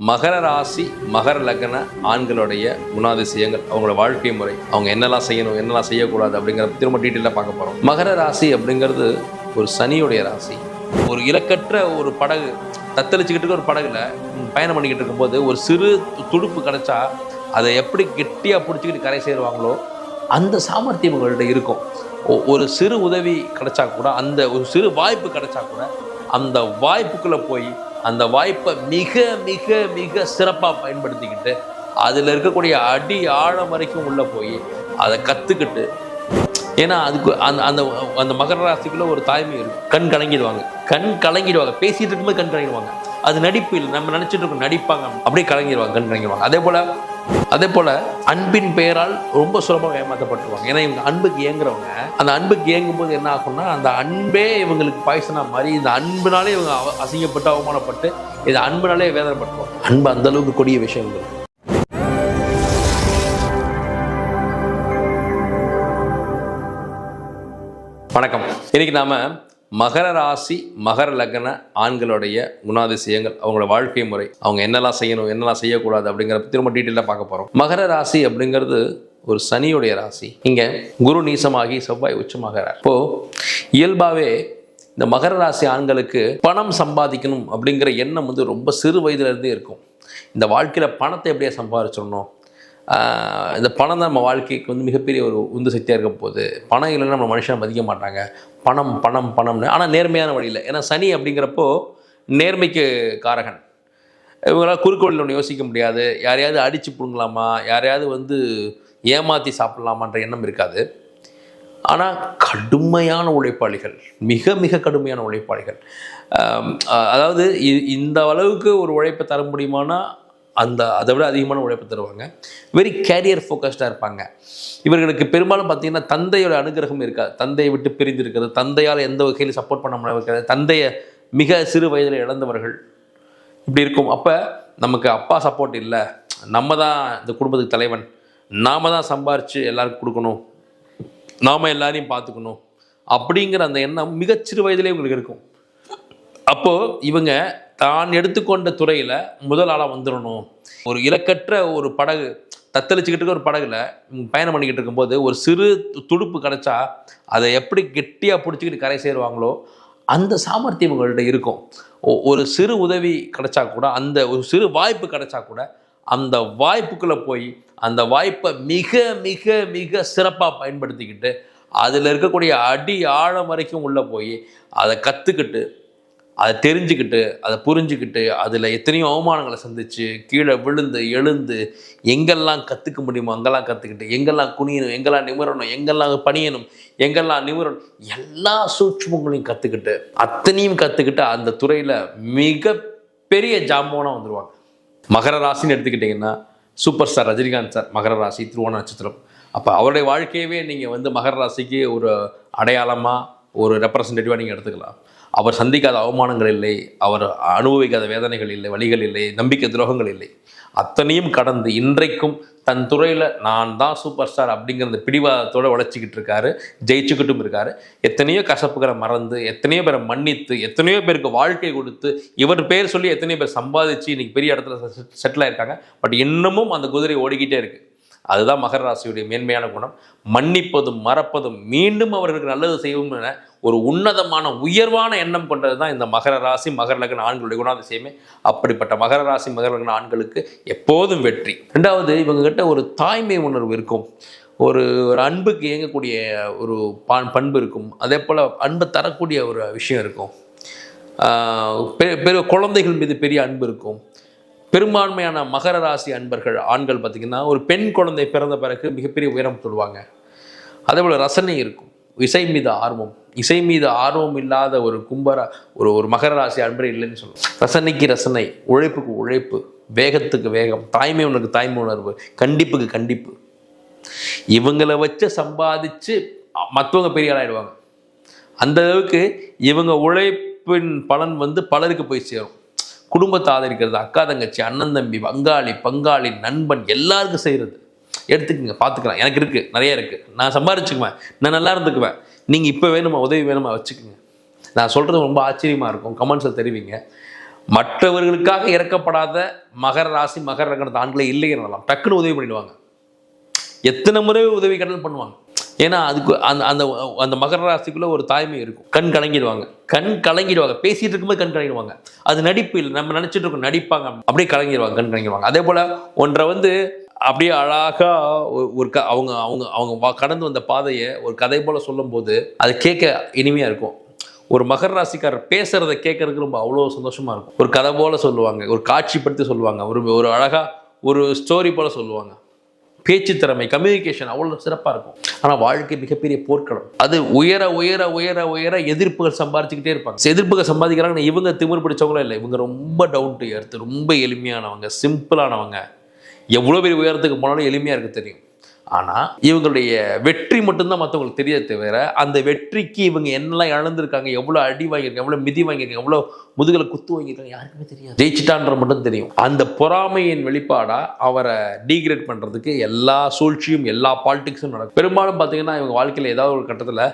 மகர ராசி மகர லக்ன ஆண்களுடைய குணாதிசயங்கள், அவங்களோட வாழ்க்கை முறை, அவங்க என்னெல்லாம் செய்யணும் என்னெல்லாம் செய்யக்கூடாது அப்படிங்கிற திரும்ப டீட்டெயிலாக பார்க்க போகிறோம். மகர ராசி அப்படிங்கிறது ஒரு சனியுடைய ராசி. ஒரு இலக்கற்ற ஒரு படகு தத்தளிச்சுக்கிட்டு ஒரு படகுல பயணம் பண்ணிக்கிட்டு இருக்கும்போது ஒரு சிறு துடுப்பு கிடைச்சா அதை எப்படி கெட்டியாக பிடிச்சிக்கிட்டு கரை சேருவாங்களோ அந்த சாமர்த்தியம் உங்கள்கிட்ட இருக்கும். ஒரு சிறு உதவி கிடைச்சா கூட, அந்த ஒரு சிறு வாய்ப்பு கிடைச்சா கூட அந்த வாய்ப்புக்குள்ளே போய் அந்த வாய்ப்பை மிக மிக மிக சிறப்பாக பயன்படுத்திக்கிட்டு அதில் இருக்கக்கூடிய அடி ஆழம் வரைக்கும் உள்ளே போய் அதை கற்றுக்கிட்டு, ஏன்னா அதுக்கு அந்த அந்த அந்த மகர ராசிக்குள்ளே ஒரு தாய்மை இருக்கும். கண் கலங்கிடுவாங்க பேசிகிட்டு இருக்கும்போது கண் கலங்கிடுவாங்க. அது நடிப்பு இல்லை, நம்ம நினச்சிட்டு இருக்கோம் நடிப்பாங்க, அப்படியே கலங்கிடுவாங்க, கண் கலங்கிடுவாங்க. அதே போல் அன்பின் பெயரால் ரொம்ப சுலபமாக ஏமாற்றப்பட்டுருவாங்க. ஏன்னா இவங்க அன்புக்கு ஏங்குறவங்க, அந்த அன்புக்கு ஏங்கும் போது என்ன ஆகும்னா அந்த அன்பே இவங்களுக்கு பாய்சனாக மாதிரி இந்த அன்புனாலே இவங்க அசிங்கப்பட்டு அவமானப்பட்டு இது அன்புனாலே வேதனைப்பட்டுருவாங்க. அன்பு அந்த அளவுக்கு கொடிய விஷயங்கள். வணக்கம். இன்னைக்கு நாம மகர ராசி மகர லக்ன ஆண்களுடைய குணாதிசயங்கள், அவங்களோட வாழ்க்கை முறை, அவங்க என்னெல்லாம் செய்யணும் என்னெல்லாம் செய்யக்கூடாது அப்படிங்கிற திரும்ப டீட்டெயிலாக பார்க்க போகிறோம். மகர ராசி அப்படிங்கிறது ஒரு சனியுடைய ராசி. இங்கே குரு நீசமாகி செவ்வாய் உச்சமாகிறார். இப்போது இயல்பாகவே இந்த மகர ராசி ஆண்களுக்கு பணம் சம்பாதிக்கணும் அப்படிங்கிற எண்ணம் ரொம்ப சிறு வயதுலேருந்தே இருக்கும். இந்த வாழ்க்கையில் பணத்தை எப்படியா சம்பாதிச்சிடணும், இந்த பணம் தான் நம்ம வாழ்க்கைக்கு மிகப்பெரிய ஒரு உந்து சக்தியாக இருக்க போகுது. பணம் இல்லைன்னா நம்ம மனுஷனை மதிக்க மாட்டாங்க. பணம் பணம் பணம்னு, ஆனால் நேர்மையான வழியில். ஏன்னா சனி அப்படிங்கிறப்போ நேர்மைக்கு காரகன். இவங்களால் குறுக்கு வழியில் ஒன்று யோசிக்க முடியாது. யாரையாவது அடித்து பிடுங்கலாமா, யாரையாவது ஏமாற்றி சாப்பிட்லாமான்ற எண்ணம் இருக்காது. ஆனால் கடுமையான உழைப்பாளிகள், மிக மிக கடுமையான உழைப்பாளிகள். அதாவது இந்த அளவுக்கு ஒரு உழைப்பை தர முடியுமானா அதை விட அதிகமான உழைப்பு தருவாங்க. வெரி கேரியர் ஃபோக்கஸ்டாக இருப்பாங்க. இவர்களுக்கு பெரும்பாலும் பார்த்திங்கன்னா தந்தையோட அனுகிரகம் இருக்காது. தந்தையை விட்டு பிரிந்து இருக்கிறது, தந்தையால் எந்த வகையில் சப்போர்ட் பண்ண முடியாது இருக்காது, தந்தையை மிக சிறு வயதில் இழந்தவர்கள் இப்படி இருக்கும். அப்போ நமக்கு அப்பா சப்போர்ட் இல்லை, நம்ம தான் இந்த குடும்பத்துக்கு தலைவன், நாம் தான் சம்பாரித்து எல்லாருக்கும் கொடுக்கணும், நாம் எல்லாரையும் பார்த்துக்கணும் அப்படிங்கிற அந்த எண்ணம் மிகச்சிறு வயதிலே இவங்களுக்கு இருக்கும். அப்போது இவங்க தான் எடுத்துக்கொண்ட துறையில் முதல் ஆளாக வந்துடணும். ஒரு இலக்கற்ற ஒரு படகு தத்தளிச்சுக்கிட்டு ஒரு படகுல பயணம் பண்ணிக்கிட்டு இருக்கும்போது ஒரு சிறு துடுப்பு கிடைச்சா அதை எப்படி கெட்டியாக பிடிச்சிக்கிட்டு கரை சேருவாங்களோ அந்த சாமர்த்தியம் உங்கள்கிட்ட இருக்கும். ஒரு சிறு உதவி கிடைச்சா கூட, அந்த ஒரு சிறு வாய்ப்பு கிடைச்சா கூட அந்த வாய்ப்புக்குள்ளே போய் அந்த வாய்ப்பை மிக மிக மிக சிறப்பாக பயன்படுத்திக்கிட்டு அதில் இருக்கக்கூடிய அடி ஆழம் வரைக்கும் உள்ளே போய் அதை கற்றுக்கிட்டு, அதை தெரிஞ்சுக்கிட்டு, அதை புரிஞ்சுக்கிட்டு, அதில் எத்தனையோ அவமானங்களை சந்தித்து கீழே விழுந்து எழுந்து எங்கெல்லாம் கற்றுக்க முடியுமோ அங்கெல்லாம் கற்றுக்கிட்டு, எங்கெல்லாம் குனியணும், எங்கெல்லாம் நிமிரணும், எங்கெல்லாம் பணியணும், எங்கெல்லாம் நிமிரணும், எல்லா சூட்சுமங்களையும் கற்றுக்கிட்டு அத்தனையும் கற்றுக்கிட்டு அந்த துறையில் மிக பெரிய ஜாம்பவனாக வந்துடுவாங்க. மகர ராசின்னு எடுத்துக்கிட்டிங்கன்னா சூப்பர் ஸ்டார் ரஜினிகாந்த் சார் மகர ராசி, திருவோண நட்சத்திரம். அப்போ அவருடைய வாழ்க்கையவே நீங்கள் மகர ராசிக்கு ஒரு அடையாளமாக, ஒரு ரெப்ரசன்டேட்டிவாக நீங்கள் எடுத்துக்கலாம். அவர் சந்திக்காத அவமானங்கள் இல்லை, அவர் அனுபவிக்காத வேதனைகள் இல்லை, வழிகள் இல்லை, நம்பிக்கை துரோகங்கள் இல்லை. அத்தனையும் கடந்து இன்றைக்கும் தன் துறையில் நான் தான் சூப்பர் ஸ்டார் அப்படிங்கிறத பிடிவாதத்தோடு உழைச்சிக்கிட்டு இருக்காரு, ஜெயிச்சுக்கிட்டும் இருக்காரு. எத்தனையோ கசப்புகளை மறந்து, எத்தனையோ பேரை மன்னித்து, எத்தனையோ பேருக்கு வாழ்க்கை கொடுத்து, இவர் பேர் சொல்லி எத்தனையோ பேர் சம்பாதிச்சு இன்றைக்கி பெரிய இடத்துல செட்டில் ஆயிருக்காங்க. பட் இன்னமும் அந்த குதிரை ஓடிக்கிட்டே இருக்குது. அதுதான் மகர ராசியுடைய மேன்மையான குணம். மன்னிப்பதும் மறப்பதும் மீண்டும் அவர்களுக்கு நல்லது செய்யும் என ஒரு உன்னதமான உயர்வான எண்ணம் கொண்டது தான் இந்த மகர ராசி மகர லக்ன ஆண்களுடைய குணாதிசயமே. அப்படிப்பட்ட மகர ராசி மகர லக்ன ஆண்களுக்கு எப்போதும் வெற்றி. ரெண்டாவது, இவங்ககிட்ட ஒரு தாய்மை உணர்வு இருக்கும், ஒரு அன்புக்கு இயங்கக்கூடிய ஒரு பண்பு இருக்கும். அதே போல் அன்பை தரக்கூடிய ஒரு விஷயம் இருக்கும். பெரிய குழந்தைகள் மீது பெரிய அன்பு இருக்கும். பெரும்பான்மையான மகர ராசி அன்பர்கள் ஆண்கள் பார்த்திங்கன்னா ஒரு பெண் குழந்தை பிறந்த பிறகு மிகப்பெரிய உயரம் தொடுவாங்க. அதே போல் ரசனை இருக்கும், இசை மீது ஆர்வம். இசை மீது ஆர்வம் இல்லாத ஒரு ஒரு மகர ராசி அன்பரே இல்லைன்னு சொல்லுவோம். ரசனைக்கு ரசனை, உழைப்புக்கு உழைப்பு, வேகத்துக்கு வேகம், தாய்மை உணர்வுக்கு தாய்மை உணர்வு, கண்டிப்புக்கு கண்டிப்பு. இவங்களை வச்சு சம்பாதிச்சு மற்றவங்க பெரிய ஆளாயிடுவாங்க. அந்த அளவுக்கு இவங்க உழைப்பின் பலன் பலருக்கு போய் சேரும். குடும்பத்தை ஆதரிக்கிறது, அக்கா தங்கச்சி, அண்ணன் தம்பி, பங்காளி, நண்பன், எல்லாருக்கும் செய்கிறது. எடுத்துக்கங்க, பார்த்துக்கலாம். எனக்கு இருக்குது, நிறைய இருக்குது, நான் சம்பாரிச்சுக்குவேன், நான் நல்லா இருந்துக்குவேன், நீங்கள் இப்போ வேணுமா உதவி வேணுமா வச்சுக்கோங்க. நான் சொல்கிறது ரொம்ப ஆச்சரியமாக இருக்கும், கமெண்ட்ஸில் தெரிவிங்க. மற்றவர்களுக்காக இறக்கப்படாத மகர ராசி மகர லக்னத்து ஆண்களே இல்லைங்கிறதெல்லாம் டக்குன்னு உதவி பண்ணிடுவாங்க. எத்தனை முறை உதவி கடல் பண்ணுவாங்க. ஏன்னா அதுக்கு அந்த அந்த அந்த மகர ராசிக்குள்ள ஒரு தாய்மை இருக்கும். கண் கலங்கிடுவாங்க. பேசிட்டு இருக்கும்போது கண் கலங்கிடுவாங்க. அது நடிப்பு இல்லை, நம்ம நினைச்சிட்டு இருக்கோம் நடிப்பாங்க, அப்படியே கலங்கிடுவாங்க, கண் கலங்கிடுவாங்க. அதே போல ஒன்றை அப்படியே அழகா ஒரு அவங்க அவங்க அவங்க கடந்து வந்த பாதையை ஒரு கதை போல சொல்லும் போது அது கேட்க இனிமையா இருக்கும். ஒரு மகர ராசிக்காரர் பேசுறதை கேட்கறதுக்கு ரொம்ப அவ்வளோ சந்தோஷமா இருக்கும். ஒரு கதை போல சொல்லுவாங்க, ஒரு காட்சிப்படுத்தி சொல்லுவாங்க, ஒரு அழகா ஒரு ஸ்டோரி போல சொல்லுவாங்க. பேச்சு திறமை, கம்யூனிகேஷன் அவ்வளோ சிறப்பாக இருக்கும். ஆனால் வாழ்க்கை மிகப்பெரிய போர்க்களம். அது உயர உயர உயர உயர எதிர்ப்புகள் சம்பாதிச்சுக்கிட்டே இருப்பாங்க. எதிர்ப்புகள் சம்பாதிக்கிறாங்கன்னா இவங்க திமிர் பிடிச்சவங்களும் இல்லை. இவங்க ரொம்ப டவுன் டு எர்த், ரொம்ப எளிமையானவங்க, சிம்பிளானவங்க. எவ்வளோ பெரிய உயரத்துக்கு போனாலும் எளிமையாக இருக்கு தெரியும். ஆனால் இவங்களுடைய வெற்றி மட்டும்தான் மற்றவங்களுக்கு தெரிய தவிர அந்த வெற்றிக்கு இவங்க என்னெல்லாம் இழந்திருக்காங்க, எவ்வளோ அடி வாங்கியிருக்காங்க, எவ்வளோ மிதி வாங்கியிருக்காங்க, எவ்வளோ முதுகில் குத்து வாங்கியிருக்காங்க யாருக்குமே தெரியாது. ஜெயிச்சிட்டான்ற மட்டும் தெரியும். அந்த பொறாமையின் வெளிப்பாடாக அவரை டீக்ரேட் பண்ணுறதுக்கு எல்லா சூழ்ச்சியும் எல்லா பாலிடிக்ஸும் நடக்கும். பெரும்பாலும் பார்த்தீங்கன்னா இவங்க வாழ்க்கையில் ஏதாவது ஒரு கட்டத்தில்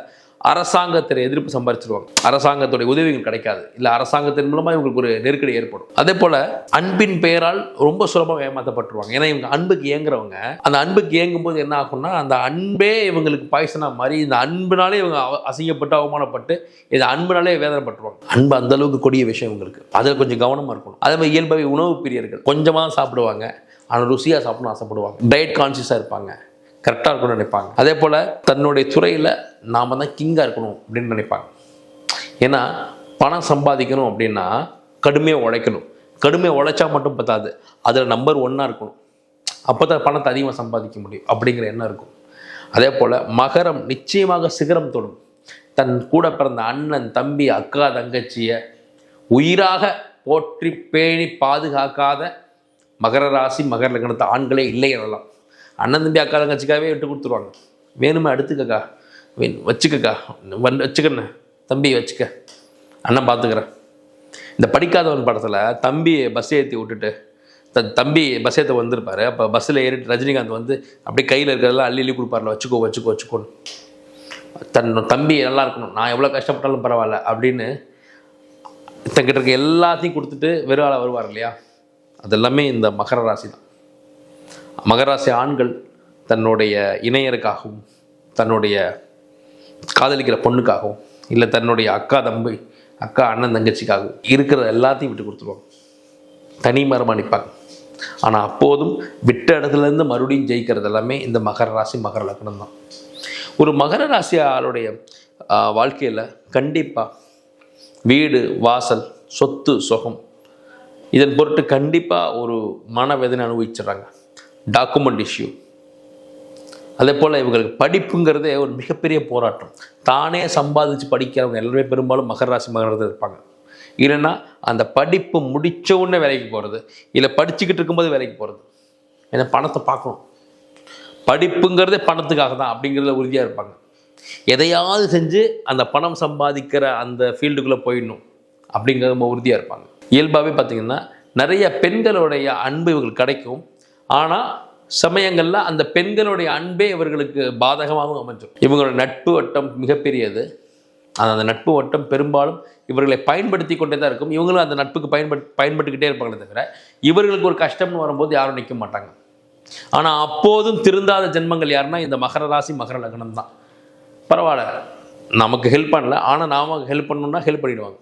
அரசாங்கத்தின் எதிர்ப்பு சம்பாதிச்சிருவாங்க. அரசாங்கத்துடைய உதவிகள் கிடைக்காது, இல்லை அரசாங்கத்தின் மூலமாக இவங்களுக்கு ஒரு நெருக்கடி ஏற்படும். அதே போல அன்பின் பெயரால் ரொம்ப சுலபமாக ஏமாற்றப்பட்டுருவாங்க. ஏன்னா இவங்க அன்புக்கு ஏங்குறவங்க. அந்த அன்புக்கு ஏங்கும் போது என்ன ஆகும்னா அந்த அன்பே இவங்களுக்கு பாய்சனா மாதிரி இந்த அன்புனாலே இவங்க அசிங்கப்பட்டு அவமானப்பட்டு இந்த அன்புனாலே வேதனைப்பட்டுருவாங்க. அன்பு அந்த அளவுக்கு கொடிய விஷயம் இவங்களுக்கு. அதில் கொஞ்சம் கவனமாக இருக்கணும். அதே மாதிரி இயல்பாகவே உணவு பிரியர்கள் கொஞ்சமாக சாப்பிடுவாங்க, ஆனால் ருசியாக சாப்பிடணும்னு ஆசைப்படுவாங்க. டயட் கான்சியஸாக இருப்பாங்க, கரெக்டாக இருக்கணும்னு நினைப்பாங்க. அதே போல் தன்னுடைய துறையில் நாம் தான் கிங்காக இருக்கணும் அப்படின்னு நினைப்பாங்க. ஏன்னா பணம் சம்பாதிக்கணும் அப்படின்னா கடுமையாக உழைக்கணும். கடுமையாக உழைச்சா மட்டும் பத்தாது, அதில் நம்பர் 1 இருக்கணும். அப்போ தான் பணத்தை அதிகமாக சம்பாதிக்க முடியும் அப்படிங்கிற எண்ணம் இருக்கும். அதே போல் மகரம் நிச்சயமாக சிகரம் தொடும். தன் கூட பிறந்த அண்ணன், தம்பி, அக்கா, தங்கச்சியை உயிராக போற்றி பேணி பாதுகாக்காத மகர ராசி மகர லக்னத்து ஆண்களே இல்லை எனலாம். அண்ணன் தம்பி அக்கா தங்கச்சிக்காவே விட்டு கொடுத்துருவாங்க. வேணுமே அடுத்துக்கக்கா, வச்சுக்கக்கா, வச்சுக்கண்ண தம்பி வச்சுக்க, அண்ணன் பார்த்துக்கிறேன். இந்த படிக்காதவன் படத்தில் தம்பி பஸ் ஏற்றி விட்டுட்டு தம்பி பஸ் ஏற்ற வந்திருப்பாரு. அப்போ பஸ்ஸில் ஏறிட்டு ரஜினிகாந்த் அப்படியே கையில் இருக்கிறதெல்லாம் அள்ளி கொடுப்பார்ல, வச்சுக்கோ வச்சுக்கோ வச்சுக்கோன்னு. தன் தம்பி நல்லா இருக்கணும், நான் எவ்வளோ கஷ்டப்பட்டாலும் பரவாயில்ல அப்படின்னு தங்கிட்ட இருக்க எல்லாத்தையும் கொடுத்துட்டு வெறும் ஆளாக வருவார் இல்லையா. அதெல்லாமே இந்த மகர ராசி தான். மகராசி ஆண்கள் தன்னுடைய இணையருக்காகவும் தன்னுடைய காதலிக்கிற பொண்ணுக்காகவும் இல்லை தன்னுடைய அக்கா தம்பி அக்கா அண்ணன் தங்கச்சிக்காகவும் இருக்கிற எல்லாத்தையும் விட்டு கொடுத்துருவாங்க. தனி மரமாக நிற்பாங்க. ஆனால் அப்போதும் விட்ட இடத்துலேருந்து மறுபடியும் ஜெயிக்கிறது எல்லாமே இந்த மகர ராசி மகர லக்னம் தான். ஒரு மகர ராசி ஆளுடைய வாழ்க்கையில் கண்டிப்பாக வீடு வாசல் சொத்து சுகம் இதன் பொருட்டு கண்டிப்பாக ஒரு மனவேதனை அனுபவிச்சிடறாங்க. Document issue. அதே போல் இவங்களுக்கு படிப்புங்கிறதே ஒரு மிகப்பெரிய போராட்டம். தானே சம்பாதிச்சு படிக்கிறவங்க எல்லாருமே பெரும்பாலும் மகர ராசி மகரத்தில் இருப்பாங்க. இல்லைன்னா அந்த படிப்பு முடித்த உடனே வேலைக்கு போகிறது, இல்லை படிச்சுக்கிட்டு இருக்கும்போது வேலைக்கு போகிறது. ஏன்னா பணத்தை பார்க்கணும், படிப்புங்கிறதே பணத்துக்காக தான் அப்படிங்கிறத உறுதியாக இருப்பாங்க. எதையாவது செஞ்சு அந்த பணம் சம்பாதிக்கிற அந்த ஃபீல்டுக்குள்ளே போயிடணும் அப்படிங்கிறது ரொம்ப உறுதியாக இருப்பாங்க. இயல்பாகவே பார்த்திங்கன்னா நிறைய பெண்களுடைய அன்பு இவங்களுக்கு கிடைக்கும். ஆனால் சமயங்களில் அந்த பெண்களுடைய அன்பே இவர்களுக்கு பாதகமாகவும் அமைஞ்சிடும். இவங்களோட நட்பு வட்டம் மிகப்பெரியது. அந்த நட்பு வட்டம் பெரும்பாலும் இவர்களை பயன்படுத்தி கொண்டே தான் இருக்கும். இவங்களும் அந்த நட்புக்கு பயன்பட்டுக்கிட்டே இருப்பாங்களே தவிர இவர்களுக்கு ஒரு கஷ்டம்னு வரும்போது யாரும் நிற்க மாட்டாங்க. ஆனால் அப்போதும் திருந்தாத ஜென்மங்கள் யாருன்னா இந்த மகர ராசி மகர லக்னம் தான். பரவாயில்ல, நமக்கு ஹெல்ப் பண்ணல, ஆனால் நாம ஹெல்ப் பண்ணணும்னா ஹெல்ப் பண்ணிடுவாங்க.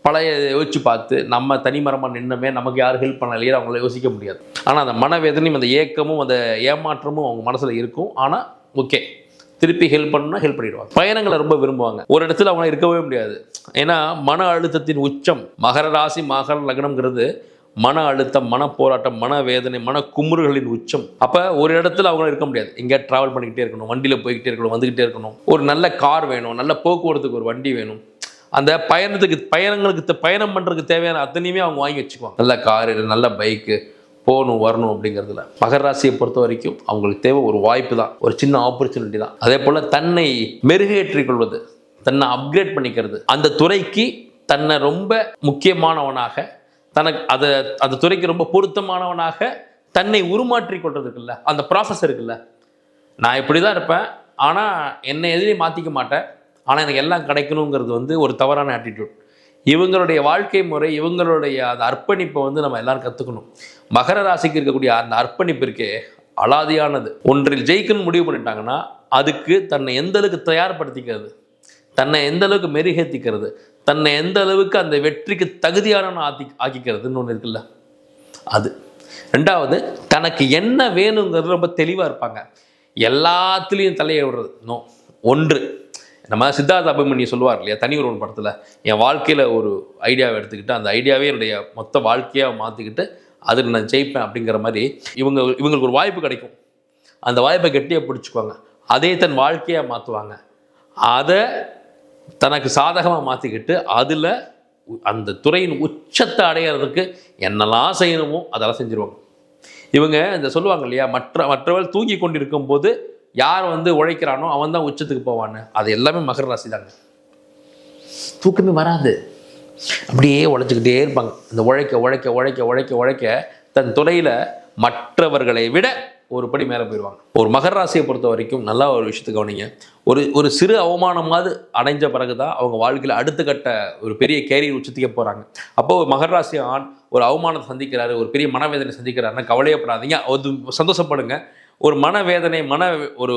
பழைய யோசிச்சு பார்த்து நம்ம தனிமரமாக நின்னமே நமக்கு யாரும் ஹெல்ப் பண்ணலையே அவங்கள யோசிக்க முடியாது. ஆனால் அந்த மனவேதனையும் அந்த ஏக்கமும் அந்த ஏமாற்றமும் அவங்க மனசில் இருக்கும். ஆனால் ஓகே, திருப்பி ஹெல்ப் பண்ணணும்னா ஹெல்ப் பண்ணிடுவாங்க. பயணங்களை ரொம்ப விரும்புவாங்க. ஒரு இடத்துல அவங்க இருக்கவே முடியாது. ஏன்னா மன அழுத்தத்தின் உச்சம் மகர ராசி மகர லக்னம்ங்கிறது மன அழுத்தம், மன போராட்டம், மன வேதனை, மன குமுறுகளின் உச்சம். அப்போ ஒரு இடத்துல அவங்களும் இருக்க முடியாது. எங்கேயா ட்ராவல் பண்ணிக்கிட்டே இருக்கணும், வண்டியில் போய்கிட்டே இருக்கணும், வந்துக்கிட்டே இருக்கணும். ஒரு நல்ல கார் வேணும், நல்ல போக்குவரத்துக்கு ஒரு வண்டி வேணும். அந்த பயணங்களுக்கு பயணம் பண்ணுறதுக்கு தேவையான அத்தனையுமே அவங்க வாங்கி வச்சுக்குவாங்க. நல்ல காரு, நல்ல பைக்கு, போகணும் வரணும் அப்படிங்கிறதுல. மகர ராசியை பொறுத்த வரைக்கும் அவங்களுக்கு தேவை ஒரு வாய்ப்பு தான், ஒரு சின்ன ஆப்பர்ச்சுனிட்டி தான். அதே போல் தன்னை மெருகேற்றிக் கொள்வது, தன்னை அப்கிரேட் பண்ணிக்கிறது, அந்த துறைக்கு தன்னை ரொம்ப முக்கியமானவனாக, தனக்கு அந்த துறைக்கு ரொம்ப பொருத்தமானவனாக தன்னை உருமாற்றிக் கொள்றது இருக்குல்ல, அந்த ப்ராசஸ் இருக்குல்ல. நான் இப்படி தான் இருப்பேன், ஆனால் என்னை எதிரையும் மாற்றிக்க மாட்டேன், ஆனால் எனக்கு எல்லாம் கிடைக்கணுங்கிறது ஒரு தவறான ஆட்டிடியூட். இவங்களுடைய வாழ்க்கை முறை, இவங்களுடைய அந்த அர்ப்பணிப்பை வந்து நம்ம எல்லாரும் கற்றுக்கணும். மகர ராசிக்கு இருக்கக்கூடிய அந்த அர்ப்பணிப்பிற்கே அலாதியானது. ஒன்றில் ஜெயிக்கணும்னு முடிவு பண்ணிட்டாங்கன்னா அதுக்கு தன்னை எந்த அளவுக்கு தயார்படுத்திக்கிறது, தன்னை எந்த அளவுக்கு மெருகேற்றிக்கிறது, தன்னை எந்த அளவுக்கு அந்த வெற்றிக்கு தகுதியான ஆக்கிக்கிறதுன்னு ஒன்று இருக்குல்ல, அது. ரெண்டாவது, தனக்கு என்ன வேணுங்கிறது ரொம்ப தெளிவாக இருப்பாங்க. எல்லாத்துலேயும் தலையை விடுறது நோ. ஒன்று, நம்ம சித்தார்த்த அபிமன்யு சொல்லுவார் இல்லையா, தனி ஒருவன் படத்தில், என் வாழ்க்கையில் ஒரு ஐடியாவை எடுத்துக்கிட்டு அந்த ஐடியாவே என்னுடைய மொத்த வாழ்க்கையாக மாற்றிக்கிட்டு அதில் நான் ஜெயிப்பேன் அப்படிங்கிற மாதிரி இவங்களுக்கு ஒரு வாய்ப்பு கிடைக்கும். அந்த வாய்ப்பை கெட்டியாக பிடிச்சிக்குவாங்க. அதே தன் வாழ்க்கையாக மாற்றுவாங்க. அதை தனக்கு சாதகமாக மாற்றிக்கிட்டு அதில் அந்த துறையின் உச்சத்தை அடையிறதுக்கு என்னெல்லாம் செய்யணுமோ அதெல்லாம் செஞ்சுருவாங்க. இவங்க இந்த சொல்லுவாங்க இல்லையா, மற்றவர்கள் தூங்கி கொண்டிருக்கும் போது யார் வந்து உழைக்கிறானோ அவன் தான் உச்சத்துக்கு போவான்னு. அது எல்லாமே மகர ராசி தாங்க. தூக்கமே வராது, அப்படியே உழைச்சிக்கிட்டே இருப்பாங்க. இந்த உழைக்க உழைக்க உழைக்க உழைக்க உழைக்க தன் துறையில் மற்றவர்களை விட ஒரு படி மேலே போயிடுவாங்க. ஒரு மகர ராசியை பொறுத்த வரைக்கும் நல்லா ஒரு விஷயத்தை கவனிங்க. ஒரு சிறு அவமானமாவது அடைஞ்ச பிறகு தான் அவங்க வாழ்க்கையில் அடுத்த கட்ட ஒரு பெரிய கேரியர் உச்சத்துக்கே போகிறாங்க. அப்போ ஒரு மகர ராசி ஆண் ஒரு அவமானத்தை சந்திக்கிறாரு, ஒரு பெரிய மனவேதனை சந்திக்கிறாருன்னா கவலையப்படாதீங்க, அது சந்தோஷப்படுங்க. ஒரு மனவேதனை, ஒரு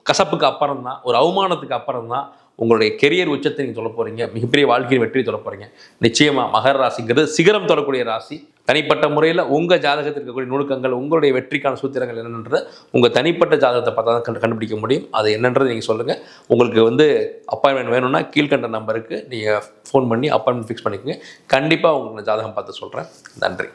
கசப்புக்கு அப்புறம் தான், ஒரு அவமானத்துக்கு அப்புறம் தான் உங்களுடைய கெரியர் உச்சத்தை நீங்கள் சொல்ல போகிறீங்க, மிகப்பெரிய வாழ்க்கையின் வெற்றி சொல்ல போகிறீங்க. நிச்சயமாக மகர ராசிங்கிறது சிகரம் தொடக்கூடிய ராசி. தனிப்பட்ட முறையில் உங்கள் ஜாதகத்தில் இருக்கக்கூடிய நுணுக்கங்கள், உங்களுடைய வெற்றிக்கான சூத்திரங்கள் என்னென்றது உங்கள் தனிப்பட்ட ஜாதகத்தை பார்த்தா தான் கண்டுபிடிக்க முடியும். அது என்னன்றது நீங்கள் சொல்லுங்கள். உங்களுக்கு வந்து அப்பாயின்மெண்ட் வேணும்னா கீழ்கண்ட நம்பருக்கு நீங்கள் ஃபோன் பண்ணி அப்பாயின்மெண்ட் ஃபிக்ஸ் பண்ணிக்கோங்க. கண்டிப்பாக உங்களுக்கு ஜாதகம் பார்த்து சொல்கிறேன். நன்றி.